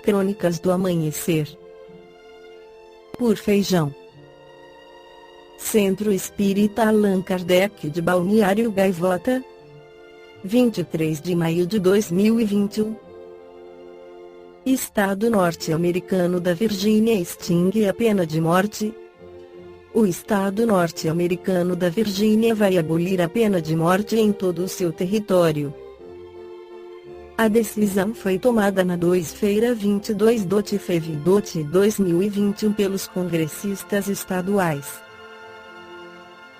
Crônicas do Amanhecer. Por Feijão. Centro Espírita Allan Kardec de Balneário Gaivota, 23 de maio de 2021. Estado norte-americano da Virgínia extingue a pena de morte. O Estado norte-americano da Virgínia vai abolir a pena de morte em todo o seu território. A decisão foi tomada na 2-feira 22 de fevereiro de 2021 pelos congressistas estaduais.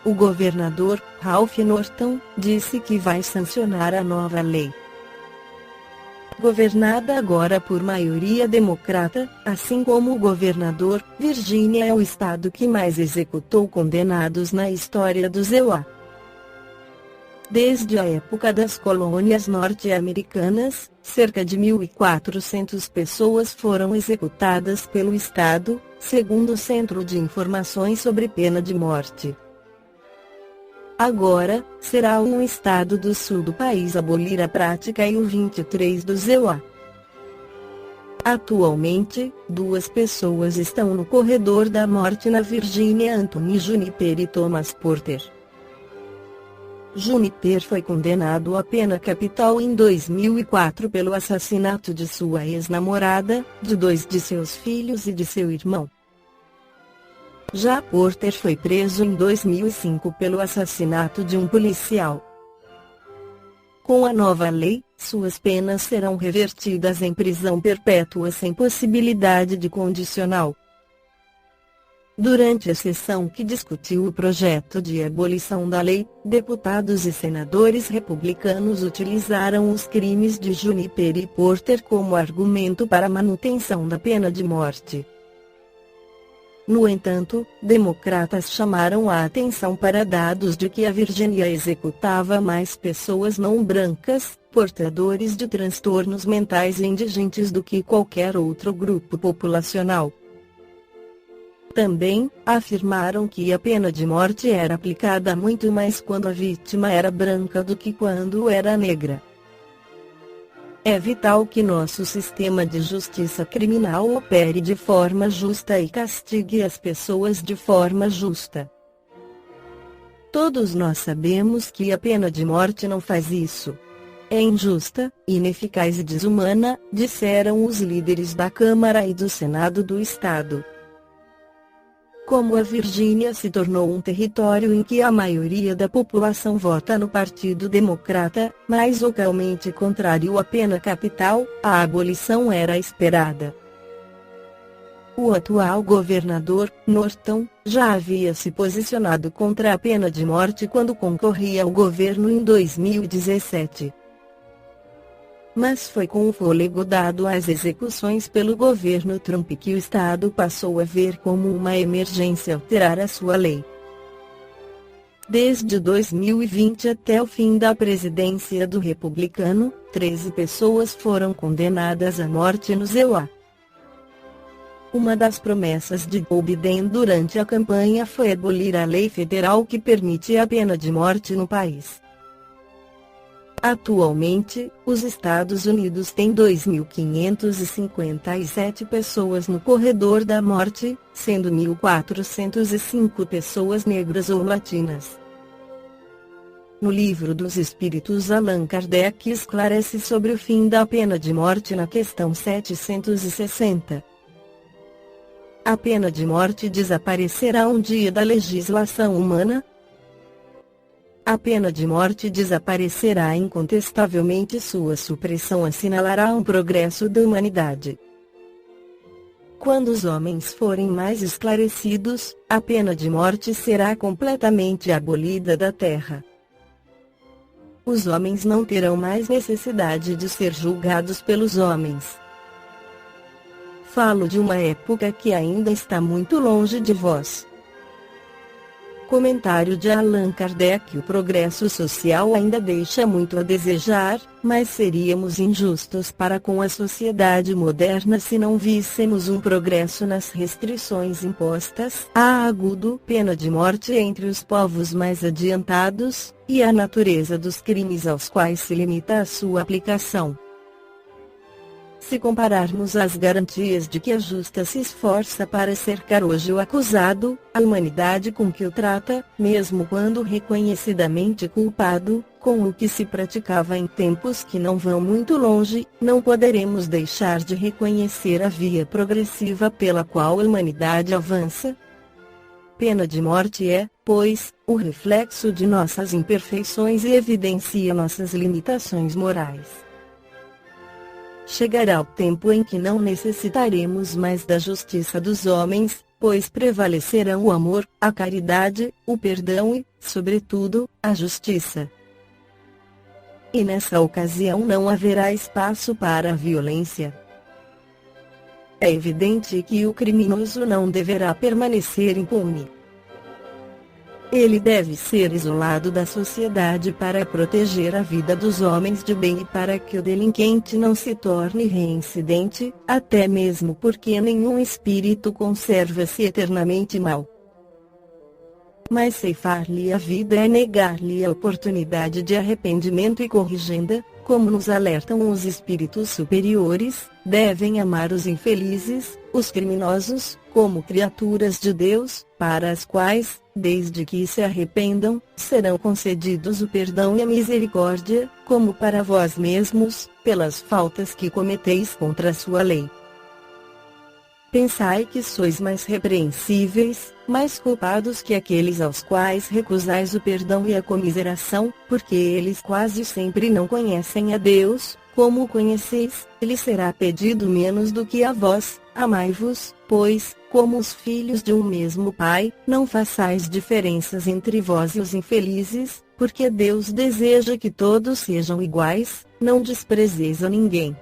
O governador, Ralph Northam, disse que vai sancionar a nova lei. Governada agora por maioria democrata, assim como o governador, Virgínia é o estado que mais executou condenados na história dos EUA. Desde a época das colônias norte-americanas, cerca de 1.400 pessoas foram executadas pelo Estado, segundo o Centro de Informações sobre Pena de Morte. Agora, será um estado do sul do país abolir a prática e o 23 dos EUA. Atualmente, 2 pessoas estão no corredor da morte na Virgínia: Anthony Juniper e Thomas Porter. Juniper foi condenado à pena capital em 2004 pelo assassinato de sua ex-namorada, de 2 de seus filhos e de seu irmão. Já Porter foi preso em 2005 pelo assassinato de um policial. Com a nova lei, suas penas serão revertidas em prisão perpétua sem possibilidade de condicional. Durante a sessão que discutiu o projeto de abolição da lei, deputados e senadores republicanos utilizaram os crimes de Juniper e Porter como argumento para a manutenção da pena de morte. No entanto, democratas chamaram a atenção para dados de que a Virgínia executava mais pessoas não brancas, portadores de transtornos mentais e indigentes do que qualquer outro grupo populacional. Também, afirmaram que a pena de morte era aplicada muito mais quando a vítima era branca do que quando era negra. É vital que nosso sistema de justiça criminal opere de forma justa e castigue as pessoas de forma justa. Todos nós sabemos que a pena de morte não faz isso. É injusta, ineficaz e desumana, disseram os líderes da Câmara e do Senado do Estado. Como a Virgínia se tornou um território em que a maioria da população vota no Partido Democrata, mais localmente contrário à pena capital, a abolição era esperada. O atual governador, Northam, já havia se posicionado contra a pena de morte quando concorria ao governo em 2017. Mas foi com o fôlego dado às execuções pelo governo Trump que o Estado passou a ver como uma emergência alterar a sua lei. Desde 2020 até o fim da presidência do republicano, 13 pessoas foram condenadas à morte nos EUA. Uma das promessas de Joe Biden durante a campanha foi abolir a lei federal que permite a pena de morte no país. Atualmente, os Estados Unidos têm 2.557 pessoas no corredor da morte, sendo 1.405 pessoas negras ou latinas. No Livro dos Espíritos, Allan Kardec esclarece sobre o fim da pena de morte na questão 760. A pena de morte desaparecerá um dia da legislação humana? A pena de morte desaparecerá incontestavelmente, sua supressão assinalará um progresso da humanidade. Quando os homens forem mais esclarecidos, a pena de morte será completamente abolida da terra. Os homens não terão mais necessidade de ser julgados pelos homens. Falo de uma época que ainda está muito longe de vós. Comentário de Allan Kardec: o progresso social ainda deixa muito a desejar, mas seríamos injustos para com a sociedade moderna se não víssemos um progresso nas restrições impostas à agudo pena de morte entre os povos mais adiantados, e a natureza dos crimes aos quais se limita a sua aplicação. se compararmos as garantias de que a justa se esforça para cercar hoje o acusado, a humanidade com que o trata, mesmo quando reconhecidamente culpado, com o que se praticava em tempos que não vão muito longe, não poderemos deixar de reconhecer a via progressiva pela qual a humanidade avança. Pena de morte é, pois, o reflexo de nossas imperfeições e evidencia nossas limitações morais. Chegará o tempo em que não necessitaremos mais da justiça dos homens, pois prevalecerão o amor, a caridade, o perdão e, sobretudo, a justiça. E nessa ocasião não haverá espaço para a violência. É evidente que o criminoso não deverá permanecer impune. Ele deve ser isolado da sociedade para proteger a vida dos homens de bem e para que o delinquente não se torne reincidente, até mesmo porque nenhum espírito conserva-se eternamente mau. Mas ceifar-lhe a vida é negar-lhe a oportunidade de arrependimento e corrigenda, como nos alertam os espíritos superiores, devem amar os infelizes, os criminosos, como criaturas de Deus, para as quais, desde que se arrependam, serão concedidos o perdão e a misericórdia, como para vós mesmos, pelas faltas que cometeis contra a sua lei. Pensai que sois mais repreensíveis, mais culpados que aqueles aos quais recusais o perdão e a comiseração, porque eles quase sempre não conhecem a Deus, como o conheceis, lhe será pedido menos do que a vós. Amai-vos, pois, como os filhos de um mesmo Pai, não façais diferenças entre vós e os infelizes, porque Deus deseja que todos sejam iguais, não desprezeis a ninguém.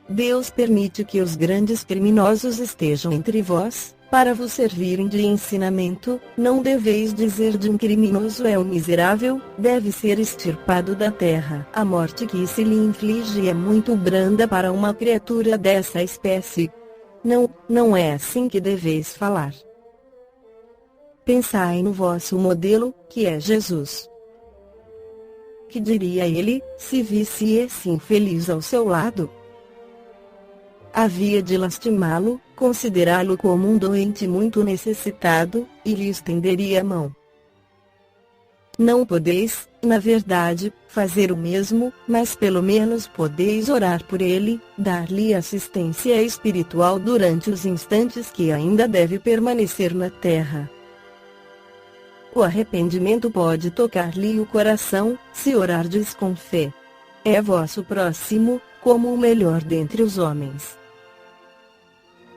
Deus permite que os grandes criminosos estejam entre vós, para vos servirem de ensinamento. Não deveis dizer de um criminoso é um miserável, deve ser extirpado da terra. A morte que se lhe inflige é muito branda para uma criatura dessa espécie. Não é assim que deveis falar. Pensai no vosso modelo, que é Jesus. Que diria ele, se visse esse infeliz ao seu lado? Havia de lastimá-lo, considerá-lo como um doente muito necessitado, e lhe estenderia a mão. Não podeis, na verdade, fazer o mesmo, mas pelo menos podeis orar por ele, dar-lhe assistência espiritual durante os instantes que ainda deve permanecer na terra. O arrependimento pode tocar-lhe o coração, se orardes com fé. É vosso próximo, como o melhor dentre os homens.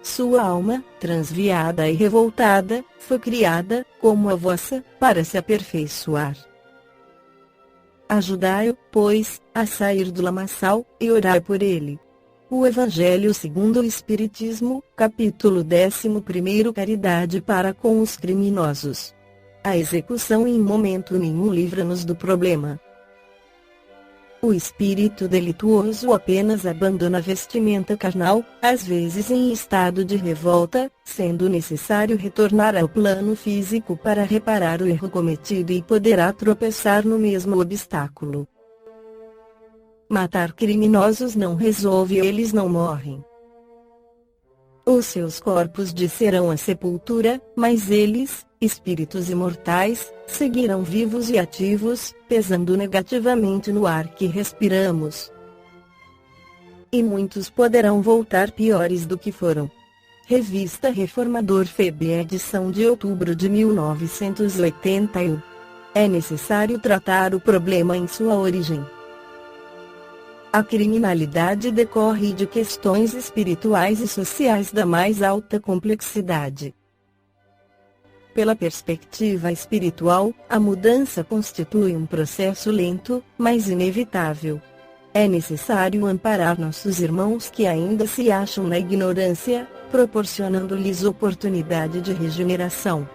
Sua alma, transviada e revoltada, foi criada, como a vossa, para se aperfeiçoar. Ajudai-o, pois, a sair do lamaçal, e orai por ele. O Evangelho segundo o Espiritismo, capítulo 11, Caridade para com os criminosos. A execução em momento nenhum livra-nos do problema. O espírito delituoso apenas abandona a vestimenta carnal, às vezes em estado de revolta, sendo necessário retornar ao plano físico para reparar o erro cometido e poderá tropeçar no mesmo obstáculo. Matar criminosos não resolve, eles não morrem. Os seus corpos descerão à sepultura, mas eles, espíritos imortais, seguirão vivos e ativos, pesando negativamente no ar que respiramos. E muitos poderão voltar piores do que foram. Revista Reformador FEB, edição de outubro de 1981. É necessário tratar o problema em sua origem. A criminalidade decorre de questões espirituais e sociais da mais alta complexidade. Pela perspectiva espiritual, a mudança constitui um processo lento, mas inevitável. É necessário amparar nossos irmãos que ainda se acham na ignorância, proporcionando-lhes oportunidade de regeneração.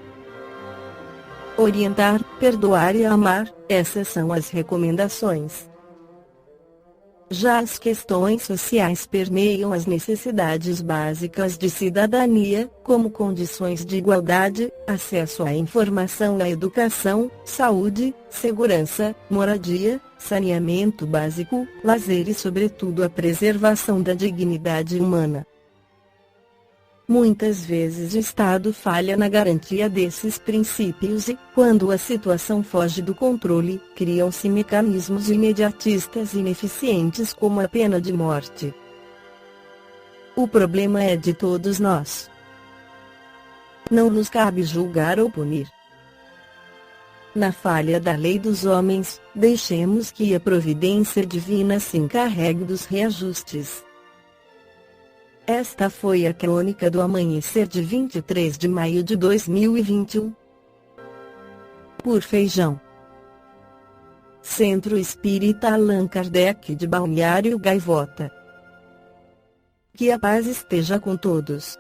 Orientar, perdoar e amar, essas são as recomendações. Já as questões sociais permeiam as necessidades básicas de cidadania, como condições de igualdade, acesso à informação, à educação, saúde, segurança, moradia, saneamento básico, lazer e, sobretudo, a preservação da dignidade humana. Muitas vezes o Estado falha na garantia desses princípios e, quando a situação foge do controle, criam-se mecanismos imediatistas ineficientes como a pena de morte. O problema é de todos nós. Não nos cabe julgar ou punir. Na falha da lei dos homens, deixemos que a providência divina se encarregue dos reajustes. Esta foi a crônica do amanhecer de 23 de maio de 2021. Por Feijão. Centro Espírita Allan Kardec de Balneário Gaivota. Que a paz esteja com todos.